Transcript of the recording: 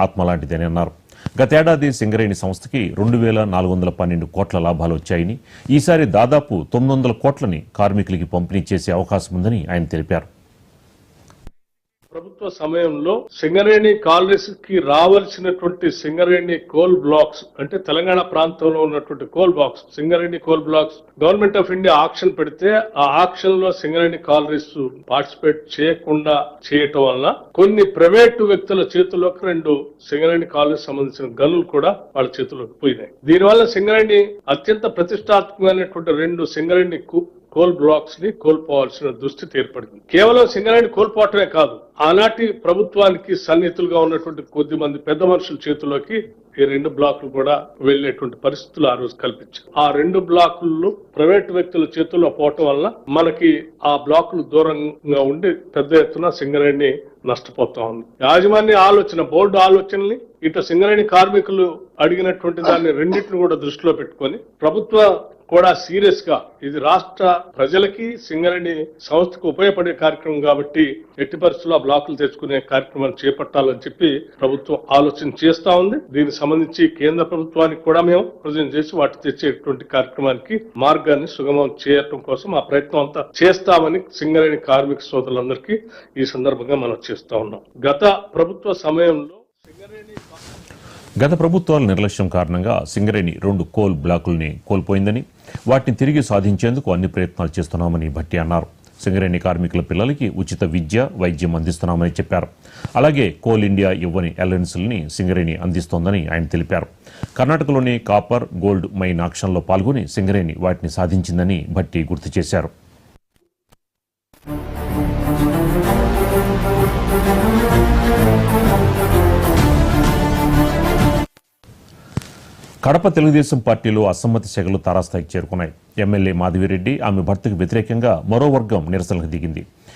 ఆత్మలాంటిదని అన్నారు. గతేడాది సింగరేణి సంస్థకి 2,412 కోట్ల లాభాలు వచ్చాయని, ఈసారి దాదాపు 900 కోట్లని కార్మికులకి పంపిణీ చేసే అవకాశం ఉందని ఆయన తెలిపారు. ప్రభుత్వ సమయంలో సింగరేణి కాలనీస్ కి రావాల్సినటువంటి సింగరేణి కోల్ బ్లాక్స్ అంటే తెలంగాణ ప్రాంతంలో ఉన్నటువంటి coal blocks, Singareni coal blocks government of India auction పెడితే ఆ ఆక్షన్ లో సింగరేణి కాలనీస్ పార్టిసిపేట్ చేయకుండా చేయటం వలన కొన్ని ప్రైవేటు వ్యక్తుల చేతుల్లోకి 2 సింగరేణి కాలనీస్ సంబంధించిన గనులు కూడా వాళ్ళ చేతుల్లోకి పోయినాయి. దీనివల్ల సింగరేణి అత్యంత ప్రతిష్టాత్మకమైనటువంటి 2 సింగరేణి కోల్ బ్లాక్స్ ని కోల్పోవాల్సిన దుస్థితి ఏర్పడింది. కేవలం సింగరేణి కోల్పోవటమే కాదు, ఆనాటి ప్రభుత్వానికి సన్నిహితులుగా ఉన్నటువంటి కొద్ది మంది పెద్ద మనుషుల చేతుల్లోకి ఈ 2 బ్లాకులు కూడా వెళ్లేటువంటి పరిస్థితులు ఆ రోజు కల్పించారు. ఆ 2 బ్లాకులు ప్రైవేట్ వ్యక్తుల చేతుల్లో పోవటం వల్ల మనకి ఆ బ్లాకులు దూరంగా ఉండి పెద్ద ఎత్తున సింగరేణి నష్టపోతా ఉంది. యాజమాన్య ఆలోచన, బోర్డు ఆలోచనని ఇటు సింగరేణి కార్మికులు అడిగినటువంటి దాన్ని రెండింటిని కూడా దృష్టిలో పెట్టుకొని ప్రభుత్వ కూడా సీరియస్ గా ఇది రాష్ట్ర ప్రజలకి సింగరేణి సంస్థకు ఉపయోగపడే కార్యక్రమం కాబట్టి ఎట్టి పరిస్థితుల్లో బ్లాకులు తెచ్చుకునే కార్యక్రమాన్ని చేపట్టాలని చెప్పి ప్రభుత్వం ఆలోచన చేస్తా ఉంది. దీనికి సంబంధించి కేంద్ర ప్రభుత్వానికి కూడా మేము ప్రజెంట్ చేసి వాటి తెచ్చేటువంటి కార్యక్రమానికి మార్గాన్ని సుగమం చేయటం కోసం ఆ ప్రయత్నం అంతా చేస్తామని సింగరేణి కార్మిక సోదరులందరికీ ఈ సందర్భంగా మనం చేస్తా ఉన్నాం. గత ప్రభుత్వ సమయంలో గత ప్రభుత్వాల నిర్లక్ష్యం కారణంగా సింగరేణి 2 కోల్ బ్లాకుల్ని కోల్పోయిందని, వాటిని తిరిగి సాధించేందుకు అన్ని ప్రయత్నాలు చేస్తున్నామని భట్టి అన్నారు. సింగరేణి కార్మికుల పిల్లలకి ఉచిత విద్య, వైద్యం అందిస్తున్నామని చెప్పారు. అలాగే కోల్ ఇండియా ఇవ్వని అలవెన్సుల్ని సింగరేణి అందిస్తోందని ఆయన తెలిపారు. కర్ణాటకలోని కాపర్, గోల్డ్ మైన్ ఆక్షన్లో పాల్గొని సింగరేణి వాటిని సాధించిందని భట్టి గుర్తు చేశారు. కడప తెలుగుదేశం పార్టీలో అసమ్మతి సెగలు తారాస్థాయికి చేరుకున్నాయి. ఎమ్మెల్యే మాధవిరెడ్డి, ఆమె భర్తకు వ్యతిరేకంగా మరో వర్గం నిరసనకు దిగింది.